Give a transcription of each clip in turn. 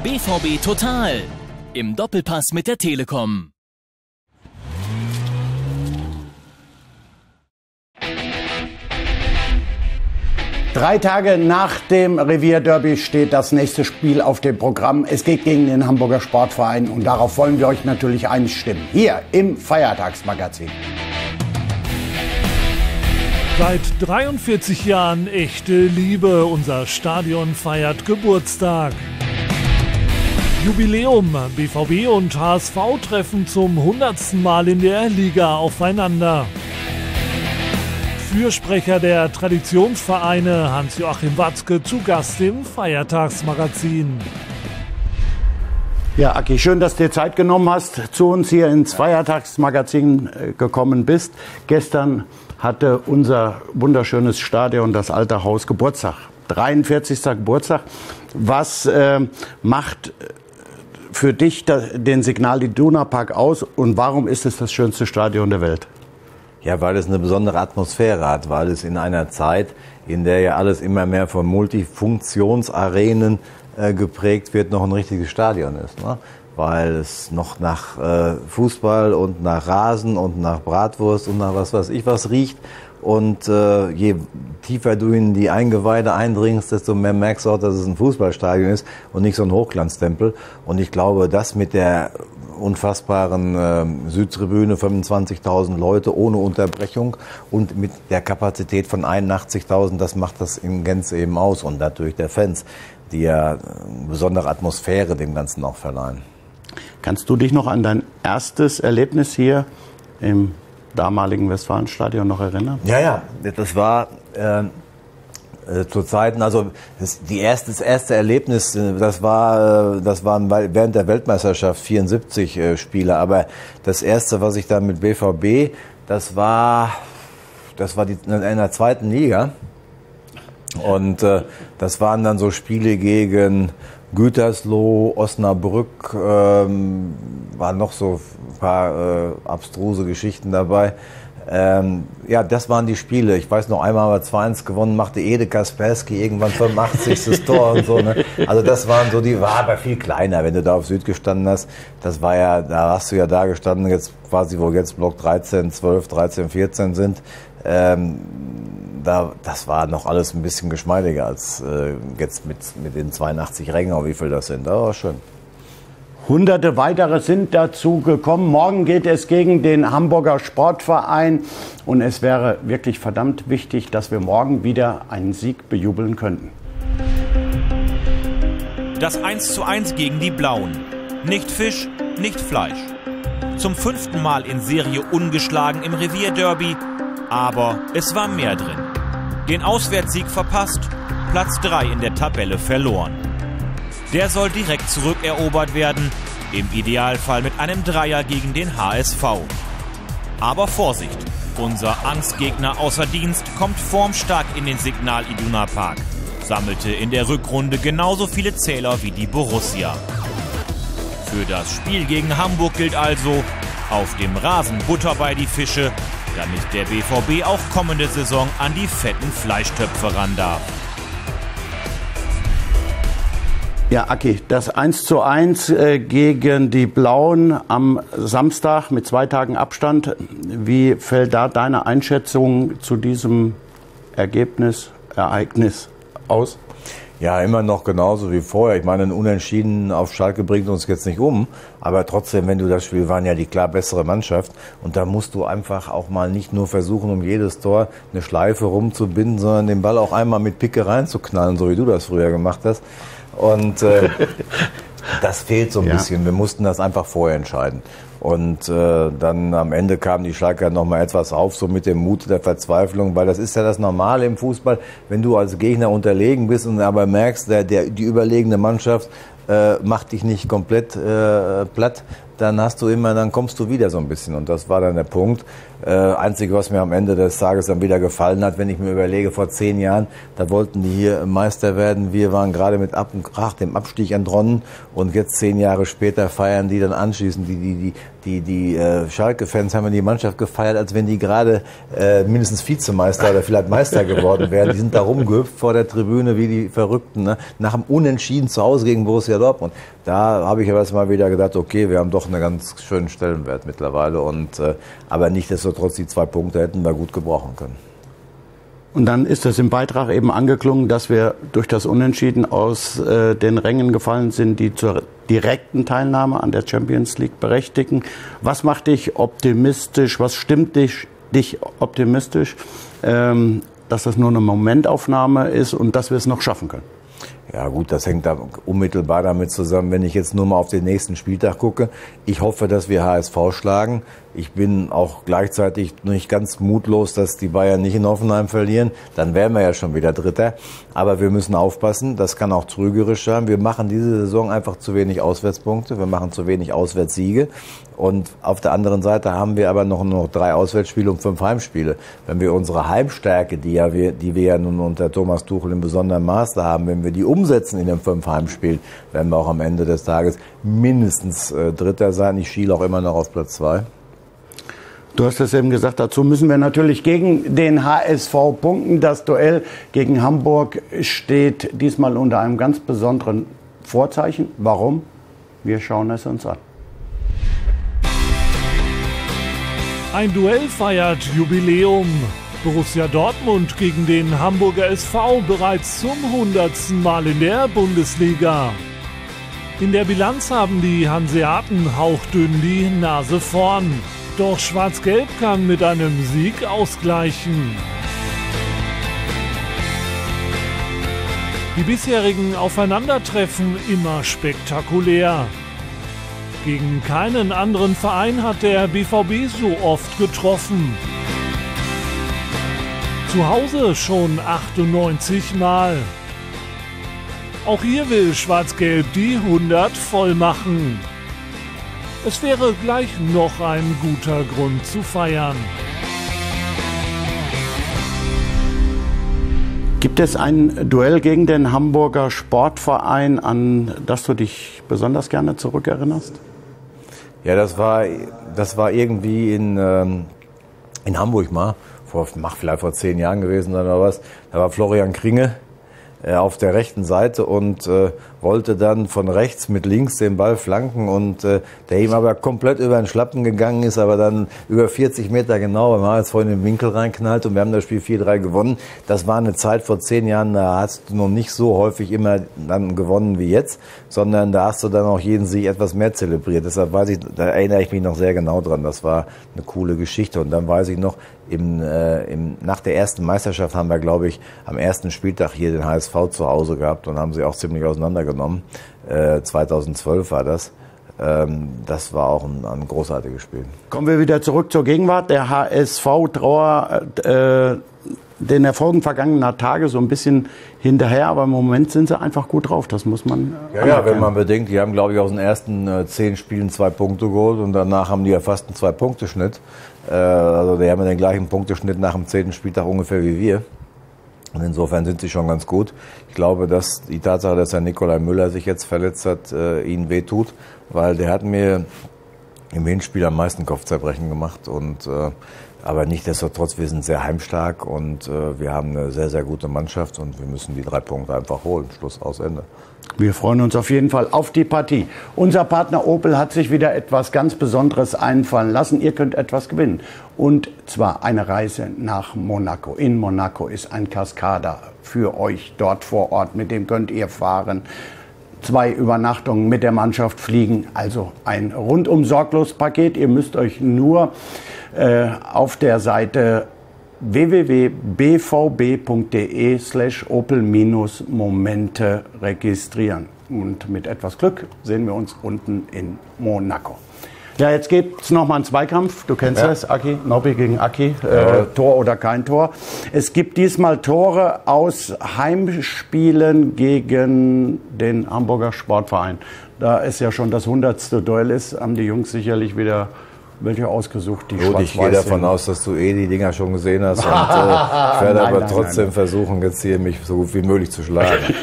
BVB Total im Doppelpass mit der Telekom. Drei Tage nach dem Revierderby steht das nächste Spiel auf dem Programm. Es geht gegen den Hamburger Sportverein und darauf wollen wir euch natürlich einstimmen. Hier im Feiertagsmagazin. Seit 43 Jahren echte Liebe. Unser Stadion feiert Geburtstag. Jubiläum. BVB und HSV treffen zum 100. Mal in der Liga aufeinander. Fürsprecher der Traditionsvereine Hans-Joachim Watzke zu Gast im Feiertagsmagazin. Ja, Aki, schön, dass du dir Zeit genommen hast, zu uns hier ins Feiertagsmagazin gekommen bist. Gestern hatte unser wunderschönes Stadion, das Alte Haus, Geburtstag. 43. Geburtstag. Was macht für dich den Signal Iduna Park aus und warum ist es das schönste Stadion der Welt? Ja, weil es eine besondere Atmosphäre hat, weil es in einer Zeit, in der ja alles immer mehr von Multifunktionsarenen geprägt wird, noch ein richtiges Stadion ist, ne? Weil es noch nach Fußball und nach Rasen und nach Bratwurst und nach was weiß ich was riecht. Und je tiefer du in die Eingeweide eindringst, desto mehr merkst du auch, dass es ein Fußballstadion ist und nicht so ein Hochglanztempel. Und ich glaube, das mit der unfassbaren Südtribüne, 25.000 Leute ohne Unterbrechung und mit der Kapazität von 81.000, das macht das in Gänze eben aus. Und natürlich der Fans, die ja eine besondere Atmosphäre dem Ganzen auch verleihen. Kannst du dich noch an dein erstes Erlebnis hier im damaligen Westfalenstadion noch erinnern? Ja, das war zu Zeiten, also das erste Erlebnis, das waren während der Weltmeisterschaft 74 Spiele, aber das erste, was ich da mit BVB, das war in der zweiten Liga und das waren dann so Spiele gegen Gütersloh, Osnabrück, waren noch so ein paar abstruse Geschichten dabei. Ja, das waren die Spiele. Ich weiß noch, einmal haben wir 2-1 gewonnen, machte Ede Kaspersky irgendwann 85. Tor und so. Ne? Also das waren so, war aber viel kleiner, wenn du da auf Süd gestanden hast. Das war ja, da hast du ja da gestanden, jetzt quasi, wo jetzt Block 13, 12, 13, 14 sind. Das war noch alles ein bisschen geschmeidiger als jetzt mit den 82 Rängen, wie viel das sind. Aber schön. Hunderte weitere sind dazu gekommen. Morgen geht es gegen den Hamburger Sportverein. Und es wäre wirklich verdammt wichtig, dass wir morgen wieder einen Sieg bejubeln könnten. Das 1:1 gegen die Blauen. Nicht Fisch, nicht Fleisch. Zum 5. Mal in Serie ungeschlagen im Revierderby. Aber es war mehr drin. Den Auswärtssieg verpasst, Platz 3 in der Tabelle verloren. Der soll direkt zurückerobert werden, im Idealfall mit einem Dreier gegen den HSV. Aber Vorsicht, unser Angstgegner außer Dienst kommt formstark in den Signal Iduna Park, sammelte in der Rückrunde genauso viele Zähler wie die Borussia. Für das Spiel gegen Hamburg gilt also, auf dem Rasen Butter bei die Fische, damit der BVB auch kommende Saison an die fetten Fleischtöpfe ran darf. Ja, Aki, das 1:1 gegen die Blauen am Samstag mit 2 Tagen Abstand. Wie fällt da deine Einschätzung zu diesem Ereignis aus? Ja, immer noch genauso wie vorher. Ich meine, ein Unentschieden auf Schalke bringt uns jetzt nicht um. Aber trotzdem, wenn du das Spiel, waren ja die klar bessere Mannschaft. Und da musst du einfach auch mal nicht nur versuchen, um jedes Tor eine Schleife rumzubinden, sondern den Ball auch einmal mit Picke reinzuknallen, so wie du das früher gemacht hast. Und das fehlt so ein bisschen. Wir mussten das einfach vorher entscheiden. Und dann am Ende kamen die Schalker noch mal etwas auf, so mit dem Mut der Verzweiflung, weil das ist ja das Normale im Fußball, wenn du als Gegner unterlegen bist und aber merkst, die überlegene Mannschaft macht dich nicht komplett platt, dann kommst du wieder so ein bisschen. Und das war dann der Punkt. Einzige, was mir am Ende des Tages dann wieder gefallen hat, wenn ich mir überlege, vor 10 Jahren, da wollten die hier Meister werden. Wir waren gerade mit Ach und Krach dem Abstieg entronnen und jetzt 10 Jahre später feiern die dann anschließend. Die Schalke-Fans haben die Mannschaft gefeiert, als wenn die gerade mindestens Vizemeister oder vielleicht Meister geworden wären. Die sind da rumgehüpft vor der Tribüne wie die Verrückten, ne? Nach dem Unentschieden zu Hause gegen Borussia Dortmund. Da habe ich aber mal wieder gedacht, okay, wir haben doch einen ganz schönen Stellenwert mittlerweile. Aber nichtsdestotrotz, die 2 Punkte hätten wir gut gebrauchen können. Und dann ist es im Beitrag eben angeklungen, dass wir durch das Unentschieden aus den Rängen gefallen sind, die zur direkten Teilnahme an der Champions League berechtigen. Was macht dich optimistisch? Was stimmt dich optimistisch, dass das nur eine Momentaufnahme ist und dass wir es noch schaffen können? Ja gut, das hängt da unmittelbar damit zusammen, wenn ich jetzt nur mal auf den nächsten Spieltag gucke. Ich hoffe, dass wir HSV schlagen. Ich bin auch gleichzeitig nicht ganz mutlos, dass die Bayern nicht in Hoffenheim verlieren. Dann wären wir ja schon wieder Dritter. Aber wir müssen aufpassen, das kann auch trügerisch sein. Wir machen diese Saison einfach zu wenig Auswärtspunkte. Wir machen zu wenig Auswärtssiege. Und auf der anderen Seite haben wir aber noch 3 Auswärtsspiele und 5 Heimspiele. Wenn wir unsere Heimstärke, die wir ja nun unter Thomas Tuchel in besonderem Maße haben, wenn wir die umsetzen in den 5 Heimspielen, werden wir auch am Ende des Tages mindestens Dritter sein. Ich schiele auch immer noch auf Platz 2. Du hast es eben gesagt, dazu müssen wir natürlich gegen den HSV punkten. Das Duell gegen Hamburg steht diesmal unter einem ganz besonderen Vorzeichen. Warum? Wir schauen es uns an. Ein Duell feiert Jubiläum. Borussia Dortmund gegen den Hamburger SV bereits zum 100. Mal in der Bundesliga. In der Bilanz haben die Hanseaten hauchdünn die Nase vorn. Doch Schwarz-Gelb kann mit einem Sieg ausgleichen. Die bisherigen Aufeinandertreffen immer spektakulär. Gegen keinen anderen Verein hat der BVB so oft getroffen. Zu Hause schon 98 Mal. Auch hier will Schwarz-Gelb die 100 voll machen. Es wäre gleich noch ein guter Grund zu feiern. Gibt es ein Duell gegen den Hamburger Sportverein, an das du dich besonders gerne zurückerinnerst? Ja, das war irgendwie in Hamburg mal, vielleicht vor 10 Jahren gewesen oder was. Da war Florian Kringe auf der rechten Seite und wollte dann von rechts mit links den Ball flanken und der ihm aber komplett über den Schlappen gegangen ist, aber dann über 40 Meter genau beim HSV in den Winkel reinknallt und wir haben das Spiel 4-3 gewonnen. Das war eine Zeit vor 10 Jahren, da hast du noch nicht so häufig immer dann gewonnen wie jetzt, sondern da hast du dann auch jeden Sieg etwas mehr zelebriert. Deshalb da erinnere ich mich noch sehr genau dran. Das war eine coole Geschichte. Und dann weiß ich noch, nach der ersten Meisterschaft haben wir, glaube ich, am ersten Spieltag hier den HSV zu Hause gehabt und haben sie auch ziemlich auseinandergenommen. 2012 war das. Das war auch ein großartiges Spiel. Kommen wir wieder zurück zur Gegenwart. Der HSV trauert den Erfolgen vergangener Tage so ein bisschen hinterher, aber im Moment sind sie einfach gut drauf. Das muss man Ja, wenn man bedenkt, die haben, glaube ich, aus den ersten 10 Spielen 2 Punkte geholt und danach haben die ja fast einen 2-Punkte-Schnitt. Also die haben ja den gleichen Punkteschnitt nach dem 10. Spieltag ungefähr wie wir. Und insofern sind sie schon ganz gut. Ich glaube, dass die Tatsache, dass Herr Nikolai Müller sich jetzt verletzt hat, ihnen wehtut, weil der hat mir im Hinspiel am meisten Kopfzerbrechen gemacht. Aber nichtsdestotrotz, wir sind sehr heimstark und wir haben eine sehr, sehr gute Mannschaft und wir müssen die 3 Punkte einfach holen. Schluss, aus, Ende. Wir freuen uns auf jeden Fall auf die Partie. Unser Partner Opel hat sich wieder etwas ganz Besonderes einfallen lassen. Ihr könnt etwas gewinnen. Und zwar eine Reise nach Monaco. In Monaco ist ein Cascada für euch dort vor Ort. Mit dem könnt ihr fahren. 2 Übernachtungen mit der Mannschaft fliegen. Also ein rundum sorglos Paket. Ihr müsst euch nur auf der Seite www.bvb.de/opel-momente registrieren. Und mit etwas Glück sehen wir uns unten in Monaco. Ja, jetzt gibt's noch mal einen Zweikampf. Du kennst das, Aki, Nobby gegen Aki, Tor oder kein Tor. Es gibt diesmal Tore aus Heimspielen gegen den Hamburger Sportverein. Da es ja schon das 100. Duell ist, haben die Jungs sicherlich wieder welche ausgesucht, die schwarz-weiß ich gehe davon aus, dass du die Dinger schon gesehen hast. Und, ich werde aber trotzdem versuchen, jetzt hier mich so gut wie möglich zu schlagen.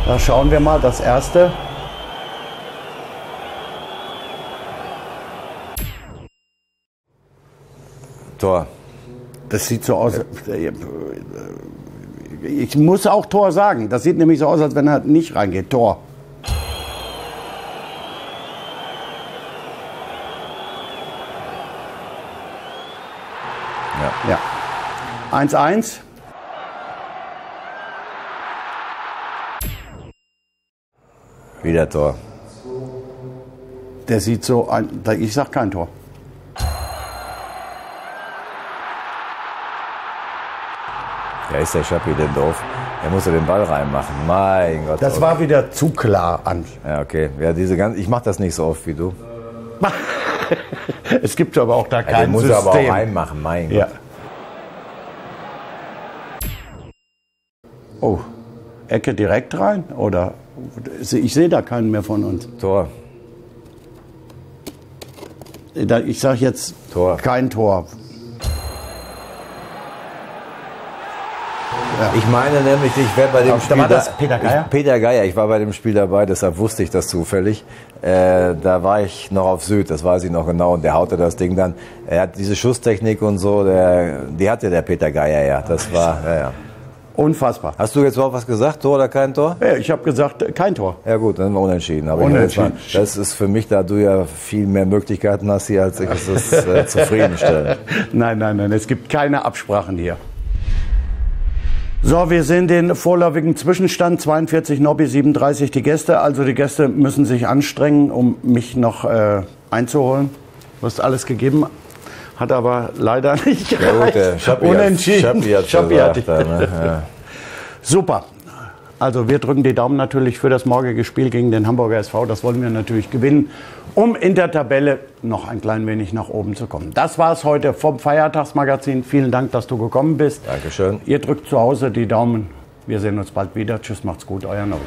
Da schauen wir mal, das erste. Tor. Das sieht so aus. Ich muss auch Tor sagen. Das sieht nämlich so aus, als wenn er nicht reingeht. Tor. Ja. 1-1. Wieder Tor. Der sieht so an. Ich sag kein Tor. Ja, ist der Schappi denn doof? Er muss ja den Ball reinmachen. Mein Gott. Das war wieder zu klar an. Ja, okay. Ja, ich mache das nicht so oft wie du. Es gibt aber auch da Ja, kein den muss System. er aber auch reinmachen, mein Gott. Ja. Oh, Ecke direkt rein? Oder ich sehe da keinen mehr von uns. Tor. Ich sage jetzt Tor. kein Tor. Ich meine nämlich, ich wäre bei dem Spiel war das Peter Geier? Peter Geier, ich war bei dem Spiel dabei, deshalb wusste ich das zufällig. Da war ich noch auf Süd, das weiß ich noch genau, und der haute das Ding dann. Er hat diese Schusstechnik und so, die hatte der Peter Geier ja. Das war, ja. Unfassbar. Hast du jetzt überhaupt was gesagt, Tor oder kein Tor? Ja, ich habe gesagt, kein Tor. Ja gut, dann sind wir unentschieden. Aber Unentschieden. Das ist für mich, da du ja viel mehr Möglichkeiten hast hier als ich, ist das zufriedenstellend. Nein, es gibt keine Absprachen hier. So, wir sehen den vorläufigen Zwischenstand, 42 Nobby, 37 die Gäste. Also die Gäste müssen sich anstrengen, um mich noch einzuholen. Du hast alles gegeben, hat aber leider nicht gereicht. Ja, Schappi Unentschieden. Schappi hat gesagt, ne? Ja. Super. Also wir drücken die Daumen natürlich für das morgige Spiel gegen den Hamburger SV. Das wollen wir natürlich gewinnen, um in der Tabelle noch ein klein wenig nach oben zu kommen. Das war es heute vom Feiertagsmagazin. Vielen Dank, dass du gekommen bist. Dankeschön. Ihr drückt zu Hause die Daumen. Wir sehen uns bald wieder. Tschüss, macht's gut, euer Nobby.